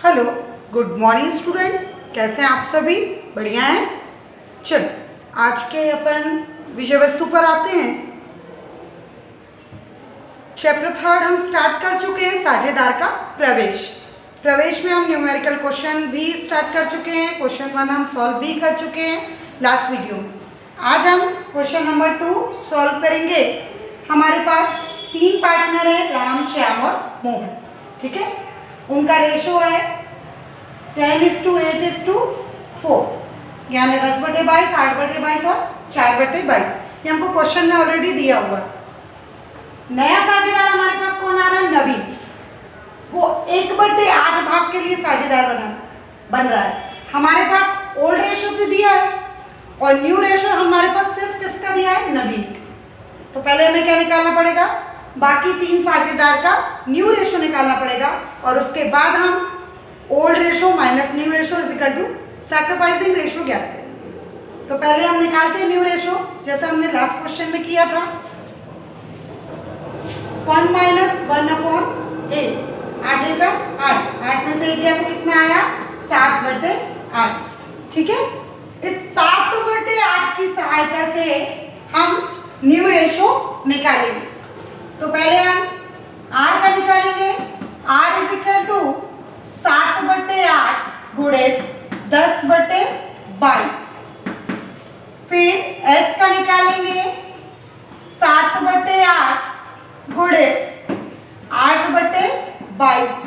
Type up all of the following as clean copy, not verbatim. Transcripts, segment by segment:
Hello, good morning student. कैसे हैं आप सभी? बढ़िया हैं। चल, आज के अपन विषय वस्तु पर आते हैं। चैप्टर 3 हम स्टार्ट कर चुके हैं, साझेदार का प्रवेश। प्रवेश में हम न्यूमेरिकल क्वेश्चन भी स्टार्ट कर चुके हैं। क्वेश्चन 1 हम सॉल्व भी कर चुके हैं लास्ट वीडियो में। आज हम क्वेश्चन नंबर 2 सॉल्व करेंगे। हमारे पास 3 पार्टनर हैं, राम, श्याम और मोहन। ठीक है, उनका रेशो है 10:8:4, यानी 10/22, 8/22 और 4/22। ये हमको क्वेश्चन में ऑलरेडी दिया हुआ है। नया साझेदार हमारे पास कौन आ रहा है? नवीन। वो 1/8 भाग के लिए साझेदार बन रहा है। हमारे पास ओल्ड रेशो तो दिया है और न्यू रेशो हमारे पास सिर्फ किसका दिया है? नवीन। तो पहले हमें क्या निकालना पड़ेगा? बाकी 3 साझेदार का न्यू रेशो निकालना पड़ेगा और उसके बाद हम old ratio minus new ratio is equal to sacrificing ratio ज्ञात करेंगे। तो पहले हम निकालते हैं न्यू रेशो, जैसा हमने लास्ट क्वेश्चन में किया था। 1 - 1/8, 8 का 8 में से 1 गया तो कितना आया? 7/8। ठीक है, इस 7/8 की सहायता से हम न्यू रेशो निकालेंगे। तो पहले हम r का निकालेंगे। r इज इक्वल टू 7/8 गुणे 10/22। फिर s का निकालेंगे 7/8 गुणे 8/22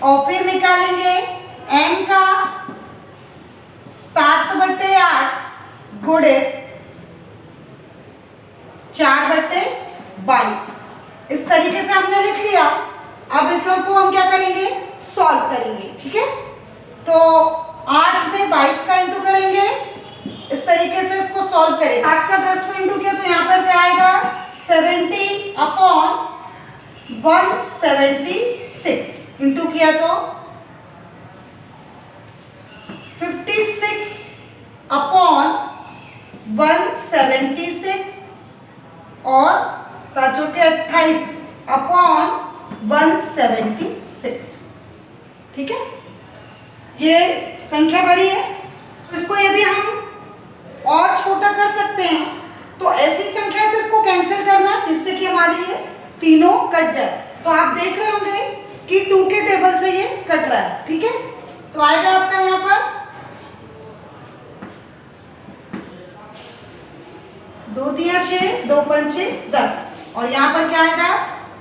और फिर निकालेंगे m का 7/8 गुणे 4/22। इस तरीके से हमने लिख लिया। अब इस को हम क्या करेंगे? सॉल्व करेंगे। ठीक है, तो 8 में 22 का इंटू करेंगे। इस तरीके से इसको सॉल्व करेंगे। 8 का 10 में इंटू किया तो यहाँ पर क्या आएगा? 70/176 इंटू किया तो 56/176 और 7 के 28/176। ठीक है, ये संख्या बड़ी है। इसको यदि हम और छोटा कर सकते हैं तो ऐसी संख्या से इसको कैंसिल करना जिससे कि हमारी ये तीनों कट जाए। तो आप देख रहे होंगे कि 2 के टेबल से ये कट रहा है। ठीक है, तो आएगा आपका यहाँ पर 2 × 6, 2 × 5 = 10 और यहाँ पर क्या आएगा?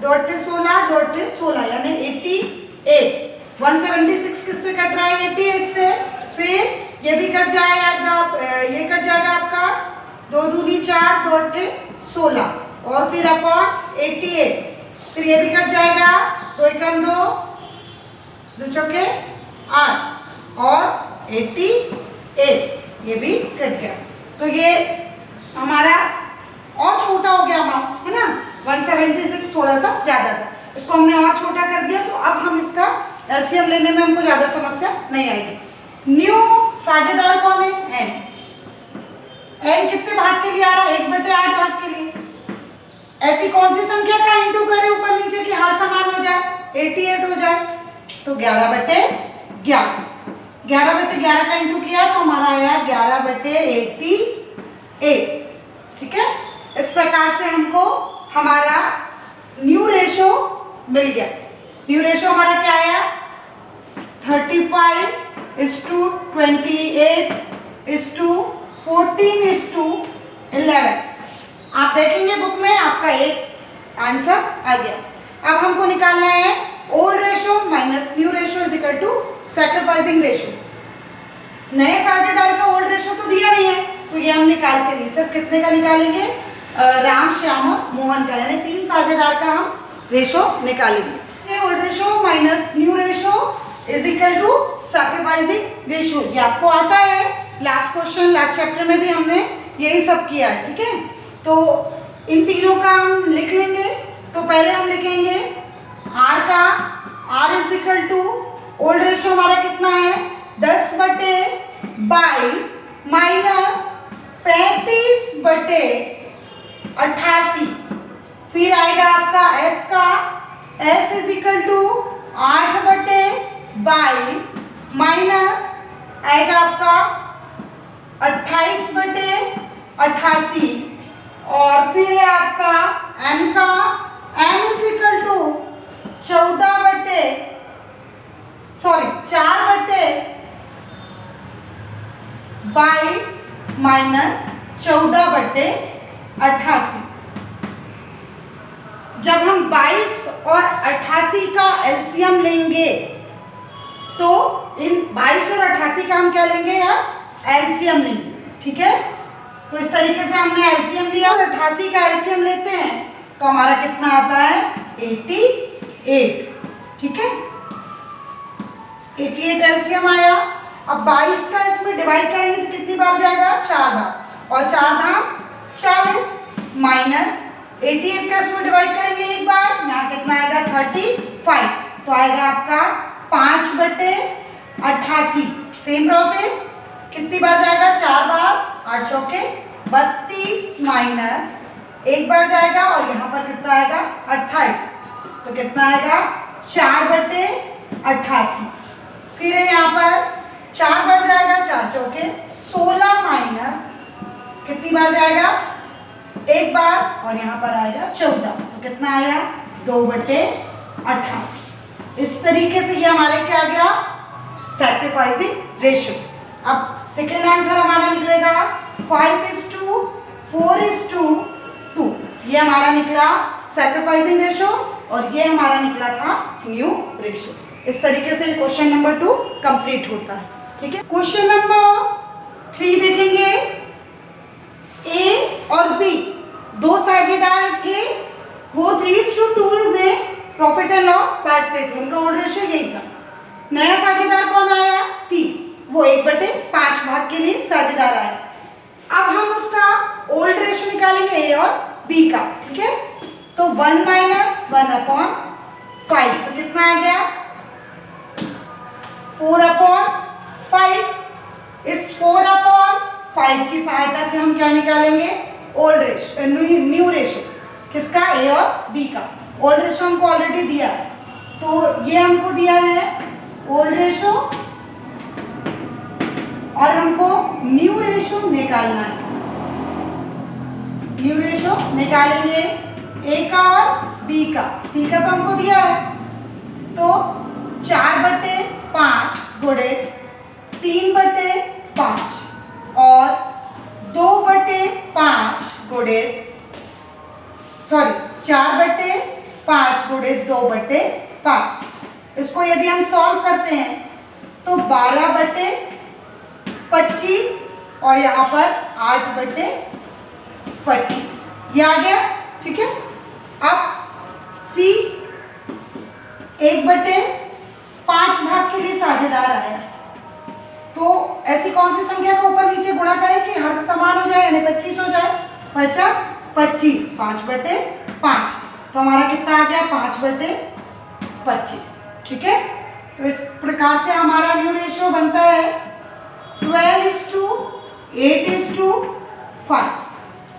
2 × 8 = 16, 2 × 8 = 16 यानी 88। 176 किससे कट रहा है? 88 से। फिर ये भी कट जाएगा, ये कट जाएगा आपका 2 दूनी 4, 2 × 8 = 16 और फिर अपॉन 88। फिर ये भी कट जाएगा, 2 × 1 = 2, 2 चौके 8 और 88 ये भी कट गया। तो ये हमारा और छोटा हो गया अमाउंट, है ना? 176 थोड़ा सा ज्यादा था, इसको हमने और छोटा कर दिया। तो अब हम इसका एलसीएम लेने में हमको ज्यादा समस्या नहीं आएगी। न्यू साझेदार कौन है? n। n कितने भाग के लिए आ रहा है? 1/8 भाग के लिए। ऐसी कौन सी संख्या का इंटू करें ऊपर नीचे की हर समान हो जाए, 88 हो जाए? तो 11/11। 11/11 का इंटू किया तो हमारा आया 11/88। ठीक है, इस प्रकार से हमको हमारा न्यू रेशो मिल गया। न्यू रेशो हमारा क्या आया? 35:28:14:11। आप देखेंगे बुक में आपका एक आंसर आ गया। अब हमको निकालना है old ratio minus new ratio is equal to sacrificing ratio. नए साझेदार का ओल्ड रेशो तो दिया नहीं है तो ये हम निकालते नहीं, सिर्फ कितने का निकालेंगे? राम, श्याम और मोहन का, यानी 3 साझेदार का हम रेशो निकालेंगे। Old ratio minus new ratio is equal to sacrificing ratio. ये आपको आता है, लास्ट क्वेश्चन लास्ट चैप्टर में भी हमने यही सब किया है। ठीक है, तो इन तीनों का हम लिख लेंगे। तो पहले हम लिखेंगे r का, r is equal to old ratio हमारा कितना है? 10/22 माइनस 35/88। फिर आएगा आपका s का, s is equal to 8/22 22 minus आएगा आपका 28/88 और फिर है आपका m का m is equal to 4/22 minus 14/88। जब हम 22 और 88 का एलसीएम लेंगे तो इन 22 और 88 का हम क्या लेंगे यार, एलसीएम लेंगे। ठीक है, तो इस तरीके से हमने एलसीएम लिया और 88 का एलसीएम लेते हैं तो हमारा कितना आता है 88। ठीक है, 88 एलसीएम आया। अब 22 का इसमें डिवाइड करेंगे तो कितनी बार जाएगा, 4 बार, और 4 धाम 40 माइनस 88 का इसमें डिवाइड करेंगे एक बार, यहाँ कितना आएगा 35, तो आएगा आपका 5/88। सेम प्रोसेस, कितनी बार जाएगा, 4 बार, 8 चौके 32 माइनस एक बार जाएगा और यहाँ पर कितना आएगा 28, तो कितना आएगा 4/88। फिर है यहाँ पर 4 बार जाएगा, 4 चौके 16 माइनस कितनी बार जाएगा, एक बार, और यहाँ पर आएगा 14, तो कितना आया 2/88। इस तरीके से ये हमारे क्या आ गया, सैक्रिफाइसिंग रेशियो। अब सेकेंड आंसर हमारा निकलेगा 5:4:2, ये हमारा निकला सैक्रिफाइसिंग रेशियो और ये हमारा निकला था न्यू रेशियो। इस तरीके से क्वेश्चन नंबर 2 कंप्लीट होता है। ठीक है, क्वेश्चन नंबर 3 देखेंगे। ए और बी दो साझेदार थे, वो 3:2 में प्रॉफिट एंड लॉस बांटते थे, उनका ओल्ड रेशियो यही था। नया साझेदार कौन आया, सी, वो 1/5 भाग के लिए साझेदार आया। अब हम उसका ओल्ड रेशियो निकालेंगे ए और बी का। ठीक है, तो 1 - 1/5, तो कितना आ गया 4/5। इस 4/5 की सहायता से हम क्या निकालेंगे, ओल्ड रेशियो, न्यू रेशियो, किसका, ए और बी का। ओल्ड रेशियो हमको ऑलरेडी दिया है, तो ये हमको दिया है ओल्ड रेशियो और हमको न्यू रेशियो निकालना है। न्यू रेशियो निकालेंगे ए का और बी का। सी का तो हमको दिया है, तो 4/5 गुणे 3/5 और 2/5 गुणे 4/5 गुणे 2/5। इसको यदि हम सॉल्व करते हैं तो 12/25 और यहाँ पर 8/25 ये आ गया। ठीक है, अब सी 1/5 भाग के लिए साझेदार आया, तो ऐसी कौन सी संख्या को ऊपर नीचे गुणा करें कि हर समान हो जाए, यानी 25 हो जाए। 25 5/5, तो हमारा कितना आ गया 5/25। ठीक है, तो इस प्रकार से हमारा न्यू रेशियो बनता है 12:8:5।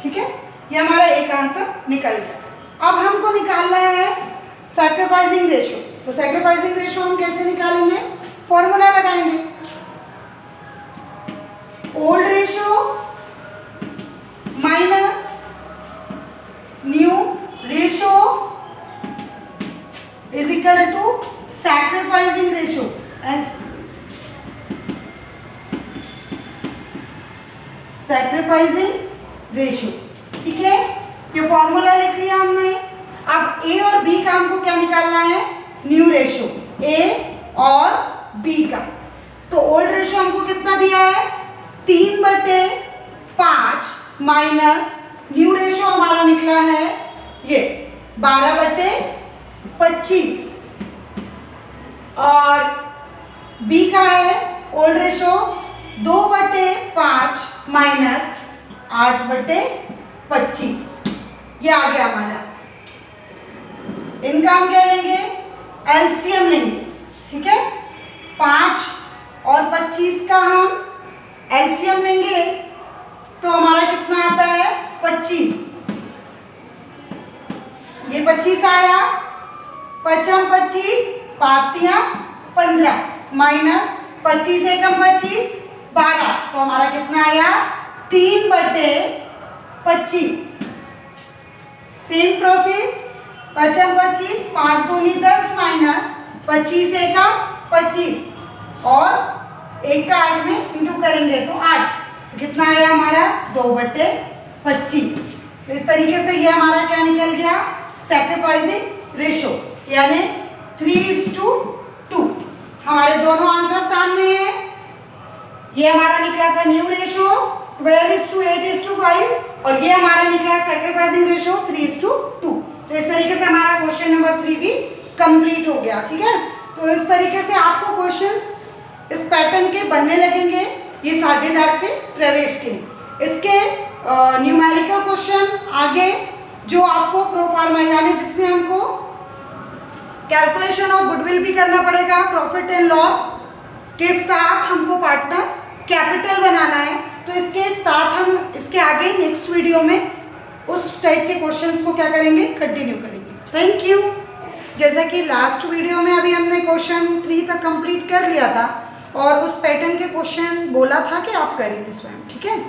ठीक है, ये हमारा एक आंसर निकल गया। अब हमको निकालना है सैक्रिफाइसिंग रेशियो, तो सैक्रिफाइसिंग रेशियो हम कैसे निकालेंगे, फॉर्मूला लगाएंगे। Old ratio minus new ratio is equal to sacrificing ratio. Sacrificing ratio, ठीक है, ये फॉर्मूला लिख लिया हमने। अब ए और बी का हमको क्या निकालना है, न्यू रेशियो, ए और बी का। तो ओल्ड रेशियो हमको कितना दिया है 3/5 माइनस न्यू रेशियो हमारा निकला है ये 12/25 और बी का है ओल्ड रेशियो 2/5 माइनस 8/25, ये आ गया हमारा। इनका हम क्या लेंगे, एलसीएम लेंगे। ठीक है, 5 और 25 का हम एलसीएम लेंगे तो हमारा कितना आता है 25। ये 25 आया, 5 25, 5 3 15, माइनस 25 एकम 25 12, तो हमारा कितना आया 3/25। सेम प्रोसेस 5 25 5 दूनी 10 माइनस 25 एकम 25 और 1 का 8 में इंटू करेंगे तो 8, तो कितना आया हमारा 2/25। तो इस तरीके से ये हमारा क्या निकल गया सैक्रिफाइसिंग रेशो, यानी 3:2। हमारे दोनों आंसर सामने हैं। ये हमारा निकला था न्यू रेशो 12:8:5 और ये हमारा निकला सैक्रिफाइसिंग रेशो 3:2। तो इस तरीके से हमारा क्वेश्चन नंबर 3 भी कंप्लीट हो गया। ठीक है, तो इस तरीके से आपको क्वेश्चंस इस पैटर्न के बनने लगेंगे, ये साझेदार के प्रवेश के। इसके न्यूमेरिकल क्वेश्चन आगे जो आपको प्रोफार्मा यानी जिसमें हमको कैलकुलेशन ऑफ गुडविल भी करना पड़ेगा, प्रॉफिट एंड लॉस के साथ हमको पार्टनर्स कैपिटल बनाना है, तो इसके साथ हम इसके आगे नेक्स्ट वीडियो में उस टाइप के क्वेश्चंस को क्या करेंगे कंटिन्यू करेंगे। Thank you. जैसा कि लास्ट वीडियो में अभी हमने क्वेश्चन 3 तक कंप्लीट कर लिया था और उस पैटर्न के क्वेश्चन बोला था कि आप करेंगे स्वयं। ठीक है,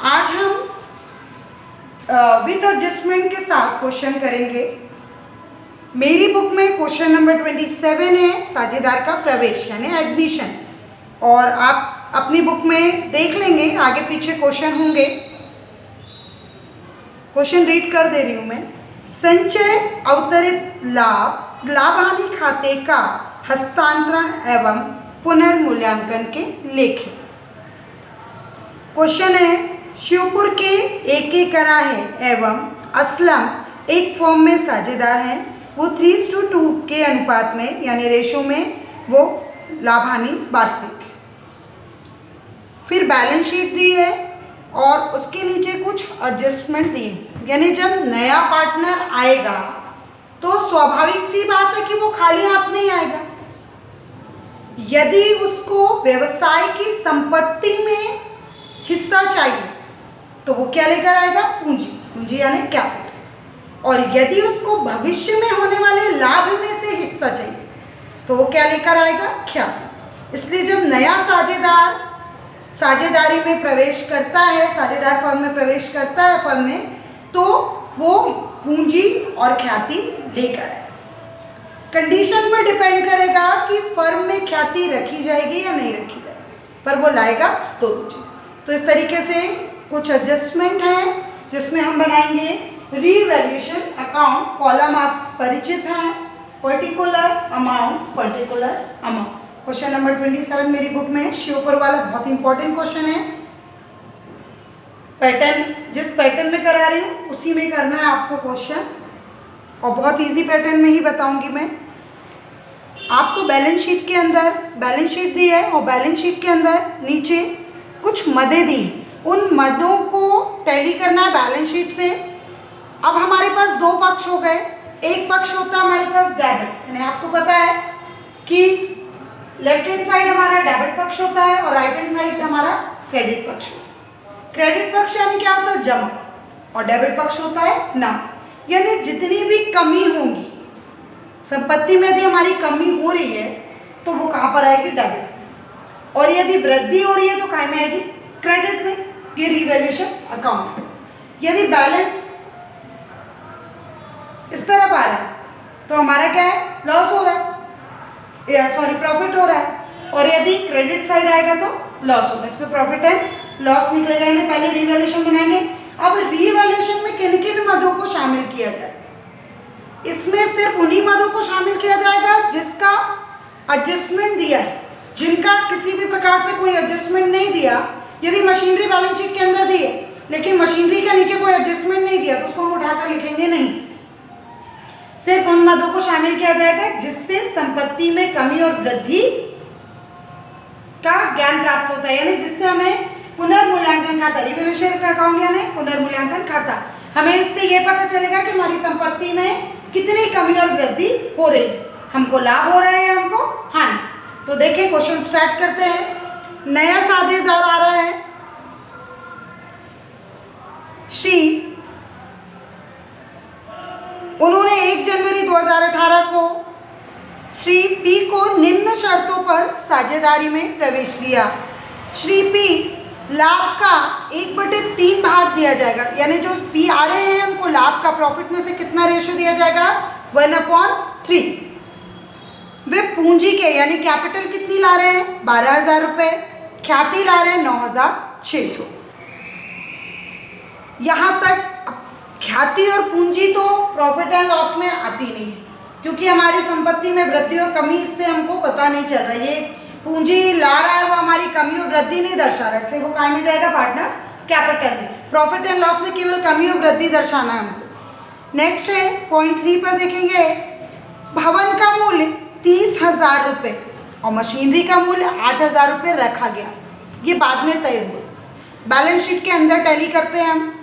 आज हम विद एडजस्टमेंट के साथ क्वेश्चन करेंगे। मेरी बुक में क्वेश्चन नंबर 27 है साझेदार का प्रवेश यानी एडमिशन, और आप अपनी बुक में देख लेंगे आगे पीछे क्वेश्चन होंगे। क्वेश्चन रीड कर दे रही हूँ मैं। संचय अवतरित लाभ लाभ हानि खाते का हस्तांतरण एवं पुनर्मूल्यांकन के लेखें। क्वेश्चन है शिवपुर के एक कराहे एवं असलम एक फॉर्म में साझेदार हैं, वो 3:2 के अनुपात में यानी रेशो में वो लाभ हानि बांटते थे। फिर बैलेंस शीट दी है और उसके नीचे कुछ एडजस्टमेंट दिए, यानी जब नया पार्टनर आएगा तो स्वाभाविक सी बात है कि वो खाली हाथ नहीं आएगा। यदि उसको व्यवसाय की संपत्ति में हिस्सा चाहिए तो वो क्या लेकर आएगा पूंजी, पूंजी यानी कैपिटल, और यदि उसको भविष्य में होने वाले लाभ में से हिस्सा चाहिए तो वो क्या लेकर आएगा ख्याति। इसलिए जब नया साझेदार साझेदारी में प्रवेश करता है, साझेदार फर्म में प्रवेश करता है फर्म में, तो वो पूंजी और ख्याति लेकर आए। कंडीशन पर डिपेंड करेगा कि फर्म में ख्याति रखी जाएगी या नहीं रखी जाएगी, पर वो लाएगा दोनों चीज़। तो इस तरीके से कुछ एडजस्टमेंट हैं जिसमें हम बनाएंगे रीवैल्यूएशन अकाउंट। कॉलम आप परिचित हैं, पर्टिकुलर अमाउंट क्वेश्चन नंबर 27 मेरी बुक में श्योपुर वाला बहुत इंपॉर्टेंट क्वेश्चन है। पैटर्न जिस पैटर्न में करा रही हूँ उसी में करना है आपको क्वेश्चन, और बहुत इजी पैटर्न में ही बताऊंगी मैं आपको। बैलेंस शीट के अंदर बैलेंस शीट दी है और बैलेंस शीट के अंदर नीचे कुछ मदें दी हैं, उन मदों को टैली करना है बैलेंस शीट से। अब हमारे पास दो पक्ष हो गए, एक पक्ष होता है हमारे पास डेबिट, यानी आपको पता है कि लेफ्ट हैंड साइड हमारा डेबिट पक्ष होता है और राइट हैंड साइड हमारा क्रेडिट पक्ष होता है। क्रेडिट पक्ष यानी क्या होता है जमा, और डेबिट पक्ष होता है ना, यानी जितनी भी कमी होगी संपत्ति में यदि हमारी कमी हो रही है तो वो कहाँ पर आएगी डेबिट, और यदि वृद्धि हो रही है तो कहाँ में आएगी क्रेडिट में, ये रिवैल्यूएशन अकाउंट। यदि बैलेंस इस तरफ आ रहा है तो हमारा क्या है लॉस हो रहा है, प्रॉफिट हो रहा है, और यदि क्रेडिट साइड आएगा तो लॉस होगा। इसमें प्रॉफिट एंड लॉस निकलेगा, यानी पहले रिवैल्यूएशन बनाएंगे। अब रिवैल्यूएशन में किन किन मदों को शामिल किया जाए, इसमें सिर्फ उन्हीं मदों को शामिल किया जाएगा जिसका एडजस्टमेंट दिया है। जिनका किसी भी प्रकार से कोई एडजस्टमेंट नहीं दिया, यदि मशीनरी बैलेंस शीट के अंदर दी है लेकिन मशीनरी के नीचे कोई एडजस्टमेंट नहीं दिया तो उसको हम उठाकर लिखेंगे नहीं। सिर्फ उन मदों को शामिल किया जाएगा जिससे संपत्ति में कमी और वृद्धि का ज्ञान प्राप्त होता है, यानी जिससे हमें पुनर्मूल्यांकन खाता, रिवैल्यूएशन का अकाउंट यानी पुनर्मूल्यांकन खाता, हमें इससे ये पता चलेगा कि हमारी संपत्ति में कितनी कमी और वृद्धि हो रही है, हमको लाभ हो रहा है या हमको हानि। तो देखिए क्वेश्चन स्टार्ट करते हैं। नया साझेदार आ रहा है श्री, उन्होंने 1 जनवरी 2018 को श्री पी को निम्न शर्तों पर साझेदारी में प्रवेश दिया। श्री पी लाभ का 1/3 भाग दिया जाएगा, यानी जो पी आ रहे हैं हमको लाभ का प्रॉफिट में से कितना रेशियो दिया जाएगा 1/3। वे पूंजी के यानी कैपिटल कितनी ला रहे हैं 12,000 रुपये, ख्याति ला रहे हैं 9,600। यहाँ तक ख्याति और पूंजी तो प्रॉफिट एंड लॉस में आती नहीं है, क्योंकि हमारी संपत्ति में वृद्धि और कमी इससे हमको पता नहीं चल रहा है। ये पूंजी ला रहा है वो हमारी कमी और वृद्धि नहीं दर्शा रहा है, इसलिए वो कहाँ में जाएगा पार्टनर्स कैपिटल में। प्रॉफिट एंड लॉस में केवल कमी और वृद्धि दर्शाना है हमको। नेक्स्ट है पॉइंट 3 पर देखेंगे, भवन का मूल्य 30,000 रुपये और मशीनरी का मूल्य 8,000 रुपये रखा गया। ये बाद में तय हुआ। बैलेंस शीट के अंदर टैली करते हैं हम।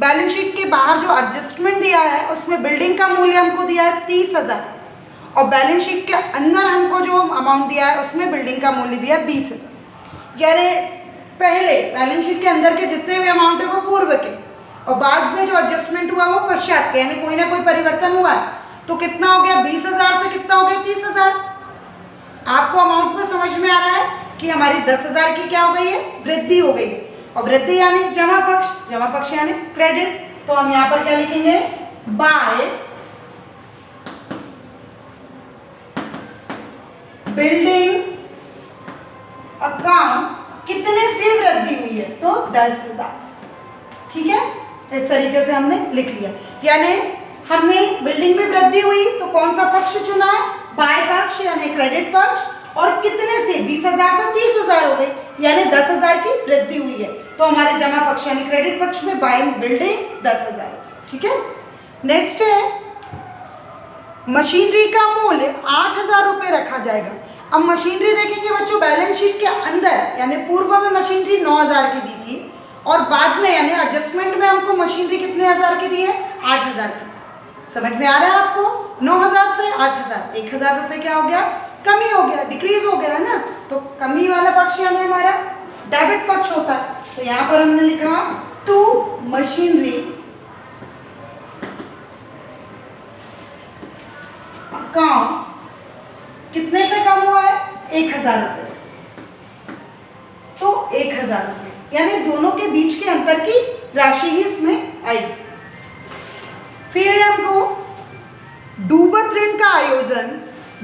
बैलेंस शीट के बाहर जो एडजस्टमेंट दिया है उसमें बिल्डिंग का मूल्य हमको दिया है 30,000 और बैलेंस शीट के अंदर हमको जो अमाउंट दिया है उसमें बिल्डिंग का मूल्य दिया है 20,000। यानी पहले बैलेंस शीट के अंदर के जितने भी अमाउंट है वो पूर्व के और बाद में जो एडजस्टमेंट हुआ वो पश्चात के, यानी कोई ना कोई परिवर्तन हुआ है। तो कितना हो गया 20,000 से कितना हो गया 30,000। आपको अमाउंट में समझ में आ रहा है कि हमारी 10,000 की क्या हो गई है वृद्धि हो गई है, और वृद्धि यानी जमा पक्ष यानी क्रेडिट। तो हम यहाँ पर क्या लिखेंगे, बाय बिल्डिंग अकाउंट कितने से वृद्धि हुई है, तो 10,000 से। ठीक है, इस तरीके से हमने लिख लिया। यानी हमने बिल्डिंग में वृद्धि हुई तो कौन सा पक्ष चुना है, बाय पक्ष यानी क्रेडिट पक्ष, और कितने से 20,000 से 30,000 हो गई, यानी 10,000 की वृद्धि हुई है। तो हमारे जमा पक्ष यानी क्रेडिट पक्ष में बाय बिल्डिंग 10,000। ठीक है, नेक्स्ट है मशीनरी का मूल्य 8,000 रुपये रखा जाएगा। अब मशीनरी देखेंगे बच्चों, बैलेंस शीट के अंदर यानी पूर्व में मशीनरी 9,000 की दी थी और बाद में यानी एडजस्टमेंट में हमको मशीनरी कितने हज़ार की दी है 8,000 की। समझ में आ रहा है आपको, 9,000 से 8,000, 1,000 रुपये क्या हो गया, कमी हो गया, डिक्रीज हो गया है ना। तो कमी वाला पक्ष यानी हमारा डेबिट पक्ष होता है। तो यहाँ पर हमने लिखा टू मशीनरी अकाउंट कितने से कम हुआ है 1,000 रुपये से, तो 1,000 रुपये यानी दोनों के बीच के अंतर की राशि ही इसमें आई। फिर हमको डूबत ऋण का आयोजन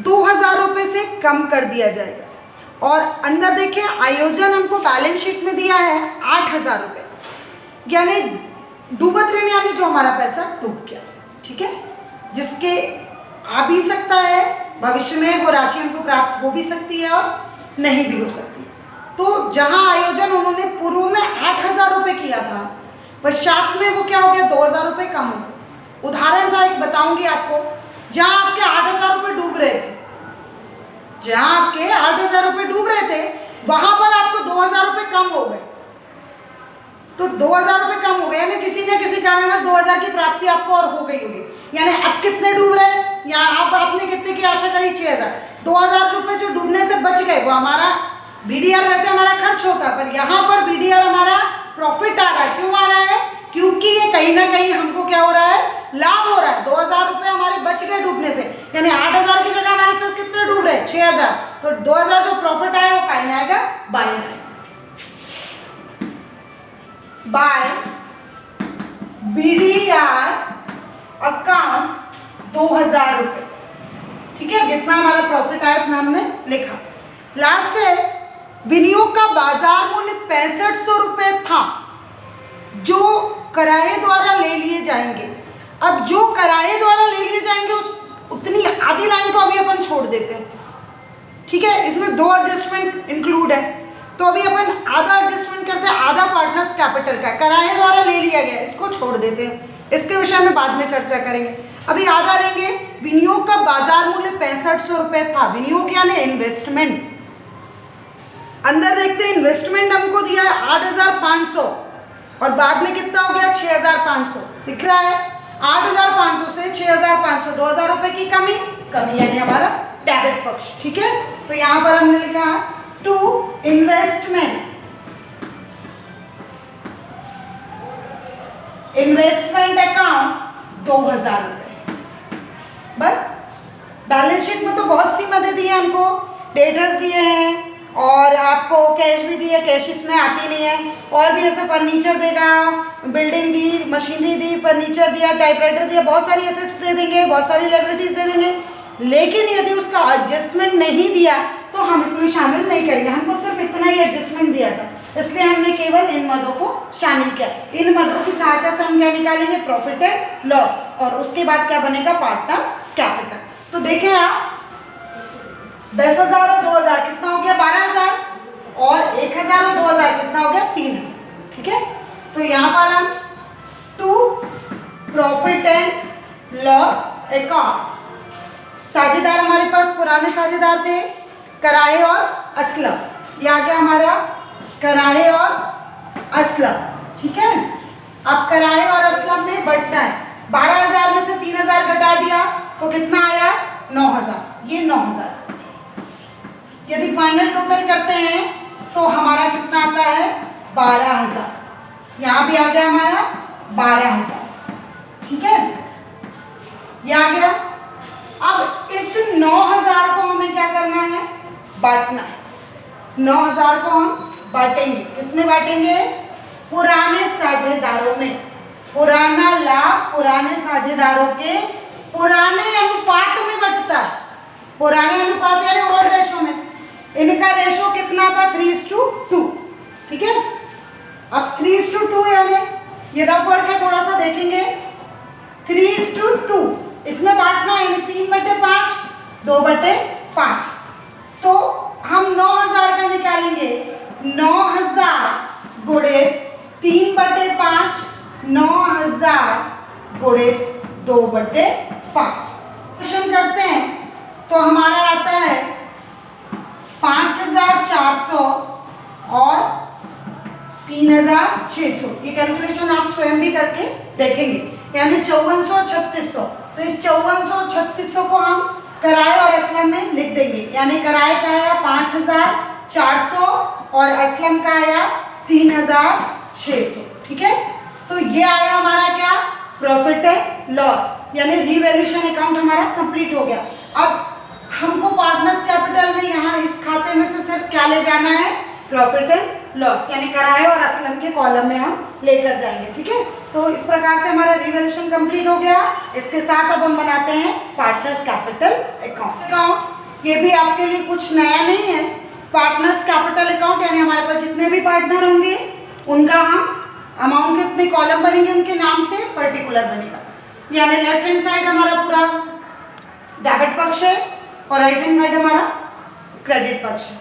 2,000 रुपये से कम कर दिया जाएगा और अंदर देखिए आयोजन हमको बैलेंस शीट में दिया है 8,000 रुपये, यानी डूबत ऋण यानी जो हमारा पैसा डूब गया। ठीक है, जिसके आ भी सकता है भविष्य में वो राशि हमको प्राप्त हो भी सकती है और नहीं भी हो सकती। तो जहां आयोजन उन्होंने पूर्व में 8,000 रुपये किया था, पश्चात में वो क्या हो गया 2,000 रुपये कम हो गए। उदाहरण सा एक बताऊंगी आपको, जहां आपके 8,000 रुपये डूब रहे थे, जहां आपके 8,000 रुपये डूब रहे थे वहां पर आपको 2,000 रुपये कम हो गए। तो 2,000 रुपये कम हो गए यानी किसी न किसी कारणवश 2,000 की प्राप्ति आपको और हो गई होगी। यानी अब कितने डूब रहे हैं, यहाँ अब आपने कितने की आशा करी 6,000, 2,000 रुपये जो डूबने से बच गए वो हमारा बीडीआर वैसे हमारा खर्च होता है, पर यहाँ पर बीडीआर हमारा प्रॉफिट आ रहा है। क्यों आ रहा है, क्योंकि ये कहीं ना कहीं हमको क्या हो रहा है, लाभ हो रहा है। 2,000 रुपये हमारे बच गए डूबने से, यानी 8,000 की जगह हमारे साथ कितने डूब रहे हैं 6,000। तो 2,000 जो प्रॉफिट आया वो कहीं आएगा बाय में, बाय बीडीआर अकाउंट 2,000 रुपये। ठीक है, जितना हमारा प्रॉफिट आया उतना हमने लिखा। लास्ट है विनियोग का बाजार मूल्य 6500 रुपये था जो किराए द्वारा ले लिए जाएंगे। अब जो किराए द्वारा ले लिए जाएंगे उतनी आधी लाइन को अभी अपन छोड़ देते हैं। ठीक है, इसमें 2 एडजस्टमेंट इंक्लूड है, तो अभी अपन आधा एडजस्टमेंट करते हैं, आधा पार्टनर्स कैपिटल का किराए द्वारा ले लिया गया, इसको छोड़ देते हैं, इसके विषय में बाद में चर्चा करेंगे। अभी आधा लेंगे, विनियोग का बाजार मूल्य 6500 रुपये था। विनियोग यानी इन्वेस्टमेंट। अंदर देखते हैं इन्वेस्टमेंट हमको दिया है 8,500 और बाद में कितना हो गया 6,500 दिख रहा है। 8,500 से 6,500, 2,000 रुपये की कमी यानी हमारा डेबिट पक्ष। ठीक है, तो यहाँ पर हमने लिखा टू इन्वेस्टमेंट अकाउंट 2,000 रुपये। बस बैलेंस शीट में तो बहुत सी मदद दी है हमको, डेटर्स दिए हैं और आपको कैश भी दिया, कैश इसमें आती नहीं है, और भी ऐसा फर्नीचर देगा, बिल्डिंग दी, मशीनरी दी, फर्नीचर दिया, टाइपराइटर दिया, बहुत सारी एसेट्स दे देंगे, बहुत सारी लायबिलिटीज दे देंगे। लेकिन यदि उसका एडजस्टमेंट नहीं दिया तो हम इसमें शामिल नहीं करेंगे। हमको सिर्फ इतना ही एडजस्टमेंट दिया था, इसलिए हमने केवल इन मदों को शामिल किया। इन मदों की सहायता से हम क्या निकालेंगे, प्रॉफिट एंड लॉस, और उसके बाद क्या बनेगा, पार्टनर्स कैपिटल। तो देखें आप, 10,000 और 2,000 कितना हो गया, 12,000, और 1,000 और 2,000 कितना हो गया, 3,000। ठीक है, तो यहाँ पर हम to profit and loss account, साझेदार हमारे पास पुराने साझेदार थे कराहे और असलम, ये आ गया हमारा कराहे और असलम। ठीक है, अब कराहे और असलम में बढ़ना है, 12,000 में से 3,000 घटा दिया तो कितना आया, 9,000, ये 9,000। यदि फाइनल टोटल करते हैं तो हमारा कितना आता है, 12,000। यहाँ भी आ गया हमारा 12,000। ठीक है, ये आ गया। अब इस 9,000 को हमें क्या करना है, बांटना है। 9,000 को हम बांटेंगे, किसमें बांटेंगे, पुराने साझेदारों में। पुराना लाभ पुराने साझेदारों के पुराने अनुपात में बंटता है, पुराने अनुपात यानी ओल्ड रेशो में। इनका रेशो कितना था, 3:2। ठीक है, अब 3:2 यानी ये रफ वर्क है, थोड़ा सा देखेंगे, 3:2 इसमें बांटना है, यानी 3/5, 2/5। तो हम 9,000 का निकालेंगे, 9,000 गुणे 3/5, 9,000 गुणे 2/5 क्वेश्चन करते हैं तो हमारा आता है 5,400 और 3,600। ये कैलकुलेशन आप स्वयं भी करके देखेंगे, यानी 5400 और 3600। तो इस 5400 और 3600 को हम कराए और असलम में लिख देंगे, यानी कराए का आया 5,400 और असलम का आया 3,600। ठीक है, तो ये आया हमारा क्या, प्रॉफिट एंड लॉस, यानी रिवैल्यूएशन अकाउंट हमारा कंप्लीट हो गया। अब हमको पार्टनर्स कैपिटल में यहाँ इस खाते में से सिर्फ क्या ले जाना है, प्रॉफिट एंड लॉस, यानी कराए और असलम के कॉलम में हम लेकर जाएंगे। ठीक है, तो इस प्रकार से हमारा रिवैल्यूएशन कंप्लीट हो गया। इसके साथ अब हम बनाते हैं पार्टनर्स कैपिटल अकाउंट। ये भी आपके लिए कुछ नया नहीं है। पार्टनर्स कैपिटल अकाउंट यानी हमारे पास जितने भी पार्टनर होंगे उनका हम अमाउंट के उतने कॉलम बनेंगे, उनके नाम से पर्टिकुलर बनेगा। यानी लेफ्ट हैंड साइड हमारा पूरा डेबिट पक्ष है और राइट हैंड साइड हमारा क्रेडिट पक्ष है।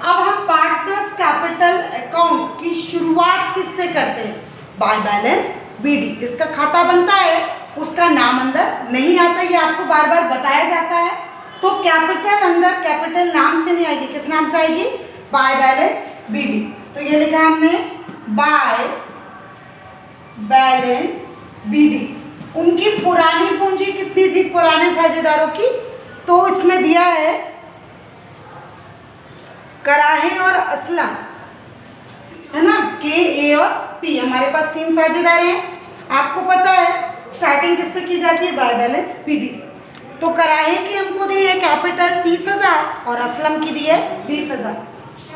अब हम पार्टनर्स कैपिटल अकाउंट की शुरुआत किससे करते हैं, बाय बैलेंस बीडी। जिसका खाता बनता है उसका नाम अंदर नहीं आता, ये आपको बार बार बताया जाता है। तो कैपिटल अंदर कैपिटल नाम से नहीं आएगी, किस नाम से आएगी, बाय बैलेंस बीडी। तो ये लिखा हमने बाय बैलेंस बीडी। उनकी पुरानी पूंजी कितनी थी पुराने साझेदारों की, तो इसमें दिया है कराहे और असलम, है ना, के, ए और पी। हमारे पास 3 साझेदार हैं। आपको पता है स्टार्टिंग किससे की जाती है, बाय बैलेंस बीडी से। तो कराहे की हमको दी है कैपिटल 30,000 और असलम की दी है 20,000।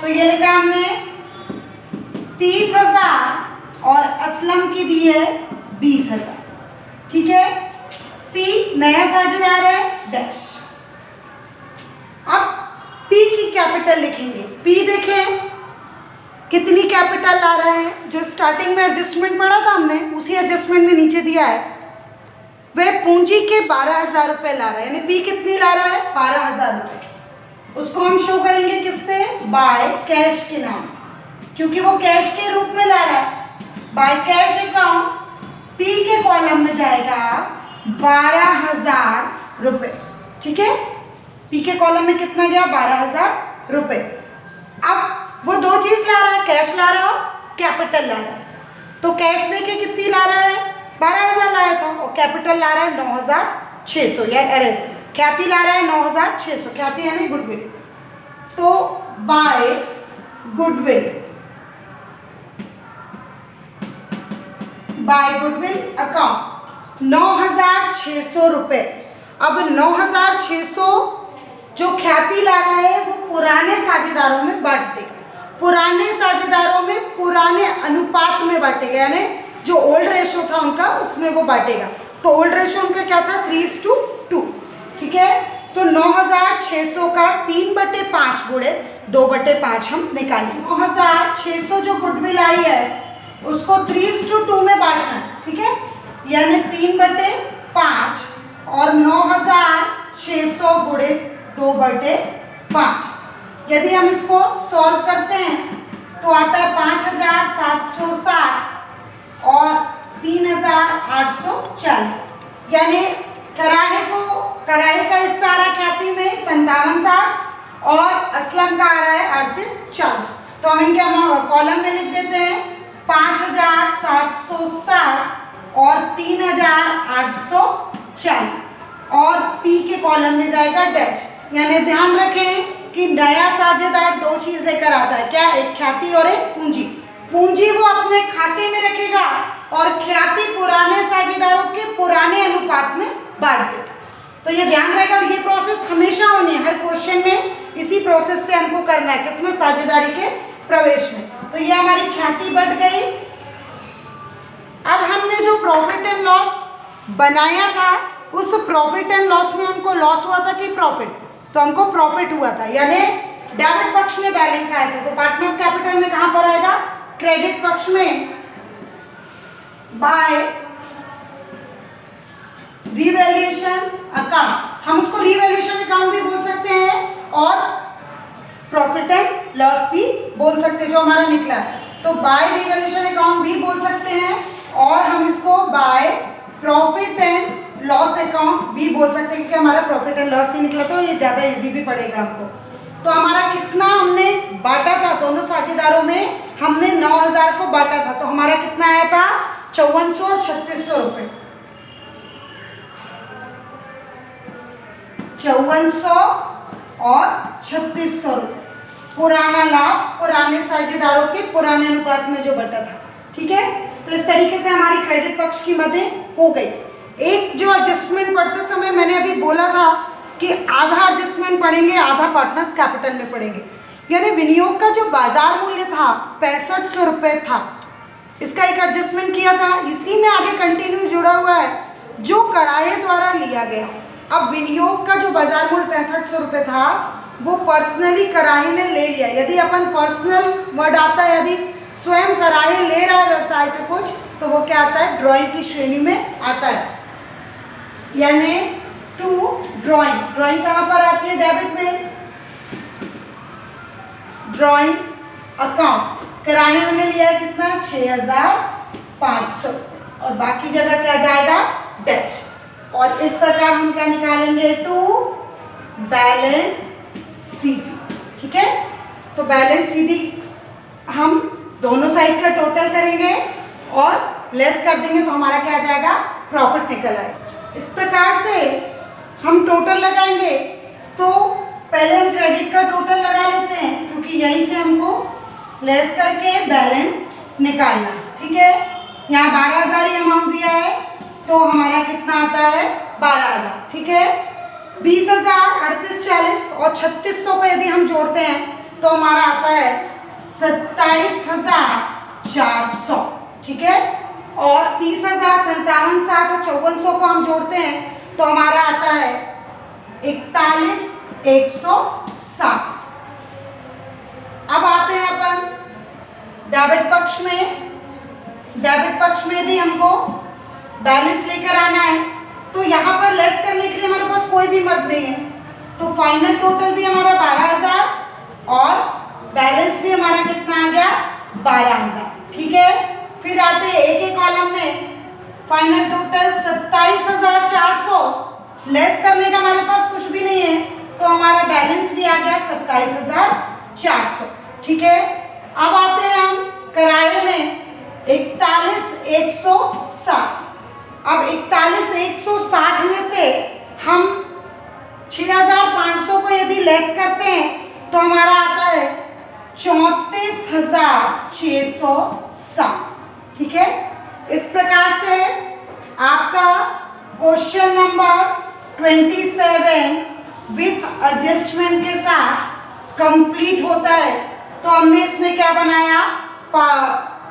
तो ये लिखा हमने 30,000 और असलम की दी है 20,000। ठीक है, पी नया साझेदार है, डैश। अब पी की कैपिटल लिखेंगे। पी देखें कितनी कैपिटल ला रहा है, जो स्टार्टिंग में एडजस्टमेंट पढ़ा था हमने उसी एडजस्टमेंट में नीचे दिया है, वह पूंजी के 12,000 रुपये ला रहा है। यानी पी कितनी ला रहा है, 12,000 रुपये। उसको हम शो करेंगे किससे, बाय कैश के नाम से, क्योंकि वो कैश के रूप में ला रहा है। बाय कैश अकाउंट पी के कॉलम में जाएगा 12,000 रुपये। ठीक है, पी के कॉलम में कितना गया, 12,000 रुपये। अब वो 2 चीज ला रहा है, कैश ला रहा है और कैपिटल ला रहा है। तो कैश देके कितनी ला रहा है, 12,000 लाया था, और कैपिटल ला रहा है 9,600, या अरे ख्याति ला रहा है 9,600, ख्याति यानी गुडविल। तो by goodwill, by goodwill account 9,600 रुपये। अब 9600 जो ख्याति ला रहा है वो पुराने साझेदारों में बांट देगा, पुराने साझेदारों में पुराने अनुपात में बांटेगा, यानी जो ओल्ड रेशो था उनका उसमें वो बांटेगा। तो ओल्ड रेशो उनका क्या था 3:2, ठीक है। तो 9600 का 3/5 गुणे 2/5 हम निकालेंगे। 9600 जो गुडविल आई है उसको 3:2 में बांटना है, ठीक है, यानी 3/5 और 9600 गुणे 2/5। यदि हम इसको सॉल्व करते हैं तो आता है 5760 और 3840, यानी कराहे का हिस्सा आ रहा है ख्याति में 5760 और असलम का आ रहा है 3840। तो हम इनके कॉलम में लिख देते हैं 5760 और 3840 और पी के कॉलम में जाएगा डैश। यानी ध्यान रखें कि नया साझेदार दो चीज लेकर आता है, क्या, एक ख्याति और एक पूंजी। पूंजी वो अपने खाते में रखेगा और ख्याति पुराने साझेदारों के पुराने अनुपात में बांट देगा। तो ये ध्यान रहेगा और ये प्रोसेस हमेशा होनी है, हर क्वेश्चन में इसी प्रोसेस से हमको करना है, किसमें, साझेदारी के प्रवेश में। तो ये हमारी ख्याति बढ़ गई। अब हमने जो प्रॉफिट एंड लॉस बनाया था उस प्रॉफिट एंड लॉस में हमको लॉस हुआ था कि प्रॉफिट, तो हमको प्रॉफिट हुआ था, यानी डेबिट पक्ष में बैलेंस आया था। तो पार्टनर्स कैपिटल में कहां पर आएगा, क्रेडिट पक्ष में बाय रिवैल्यूएशन अकाउंट। हम उसको रिवैल्यूएशन अकाउंट भी बोल सकते हैं और प्रॉफिट एंड लॉस भी बोल सकते हैं जो हमारा निकला है। तो बाय रिवैल्यूएशन अकाउंट भी बोल सकते हैं और हम इसको by profit and loss account भी बोल सकते हैं क्योंकि हमारा प्रॉफिट एंड लॉस ही निकला, तो ये ज़्यादा इजी भी पड़ेगा हमको। तो हमारा कितना हमने बांटा था, दोनों साझेदारों में हमने 9000 को बांटा था, तो हमारा कितना आया था 5400 और 3600 रुपये। 5400 और 3600 रुपये पुराना लाभ पुराने साझेदारों के पुराने अनुपात में जो बटा था, ठीक है। तो इस तरीके से हमारी क्रेडिट पक्ष की मदें हो गई। एक जो एडजस्टमेंट पढ़ते समय मैंने अभी बोला था कि आधा एडजस्टमेंट पढ़ेंगे, आधा पार्टनर्स कैपिटल में पढ़ेंगे, यानी विनियोग का जो बाजार मूल्य था 6500 रुपये था, इसका एक एडजस्टमेंट किया था, इसी में आगे कंटिन्यू जुड़ा हुआ है जो कराये द्वारा लिया गया। अब विनियोग का जो बाजार मूल्य 6500 रुपये था वो पर्सनली कराये ने ले लिया। यदि अपन पर्सनल वर्ड आता है, यदि स्वयं कराये ले रहा है व्यवसाय से कुछ, तो वो क्या आता है, ड्राइंग की श्रेणी में आता है, यानी टू ड्राइंग। ड्राइंग कहाँ पर आती है, डेबिट में, ड्राइंग अकाउंट। किराए में लिया है कितना 6500 और बाकी जगह क्या जाएगा डैश। और इस प्रकार हम क्या निकालेंगे, टू बैलेंस सीडी, ठीक है। तो बैलेंस सीडी हम दोनों साइड का टोटल करेंगे और लेस कर देंगे तो हमारा क्या आ जाएगा, प्रॉफिट निकल आएगा। इस प्रकार से हम टोटल लगाएंगे तो पहले हम क्रेडिट का टोटल लगा लेते हैं क्योंकि यहीं से हमको लेस करके बैलेंस निकालना है, ठीक है। यहाँ 12000 ही अमाउंट दिया है तो हमारा कितना आता है 12000, ठीक है। 20000, 3840 और 3600 को यदि हम जोड़ते हैं तो हमारा आता है 27400, ठीक है। और 30000, 57, 60 और 5400 को हम जोड़ते हैं तो हमारा आता है 41160। अब आते हैं अपन डेबिट पक्ष में। डेबिट पक्ष में भी हमको बैलेंस लेकर आना है तो यहाँ पर लेस करने के लिए हमारे पास कोई भी मत नहीं है, तो फाइनल टोटल भी हमारा 12000 और बैलेंस भी हमारा कितना आ गया 12000, ठीक है। फिर आते हैं एक एक कॉलम में, फाइनल टोटल 27400, लेस करने का हमारे पास कुछ भी नहीं है तो हमारा बैलेंस भी आ गया 27400, ठीक है। अब आते हैं हम किराए में 41160। अब 41160 में से हम 6500 को यदि लेस करते हैं तो हमारा आता है 34660, ठीक है। इस प्रकार से आपका क्वेश्चन नंबर 27 विथ एडजस्टमेंट के साथ कंप्लीट होता है, तो हमने इसमें क्या बनाया,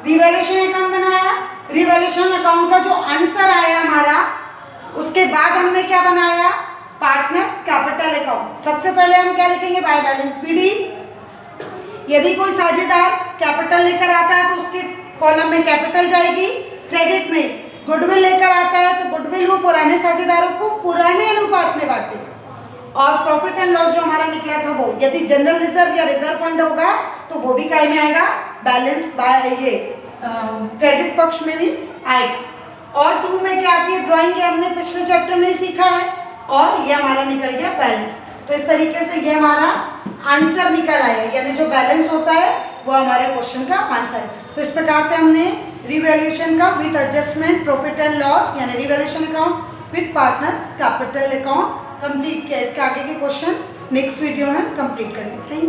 रिवैल्यूएशन अकाउंट बनाया। रिवैल्यूएशन अकाउंट का जो आंसर आया हमारा, उसके बाद हमने क्या बनाया, पार्टनर्स कैपिटल अकाउंट। सबसे पहले हम क्या लिखेंगे, बाय बैलेंस पीडी। यदि कोई साझेदार कैपिटल लेकर आता है तो उसके कॉलम में कैपिटल जाएगी। क्रेडिट में गुडविल लेकर आता है तो गुडविल वो पुराने साझेदारों को पुराने अनुपात में बांटेगा। और प्रॉफिट एंड लॉस जो हमारा निकला था वो, यदि जनरल रिजर्व या रिजर्व फंड होगा तो वो भी काय में आएगा, बैलेंस बाय ये क्रेडिट पक्ष में भी आएगा। और 2 में क्या आती है, ड्राइंग, ये हमने पिछले चैप्टर में ही सीखा है, और ये हमारा निकल गया बैलेंस। तो इस तरीके से ये हमारा आंसर निकल आया, यानी जो बैलेंस होता है वो हमारे क्वेश्चन का आंसर है। तो इस प्रकार से हमने रिवैल्यूएशन का with adjustment profit and loss यानी revaluation account with partners capital account complete किया। इसके आगे के क्वेश्चन नेक्स्ट वीडियो में कंप्लीट करेंगे। Thank you.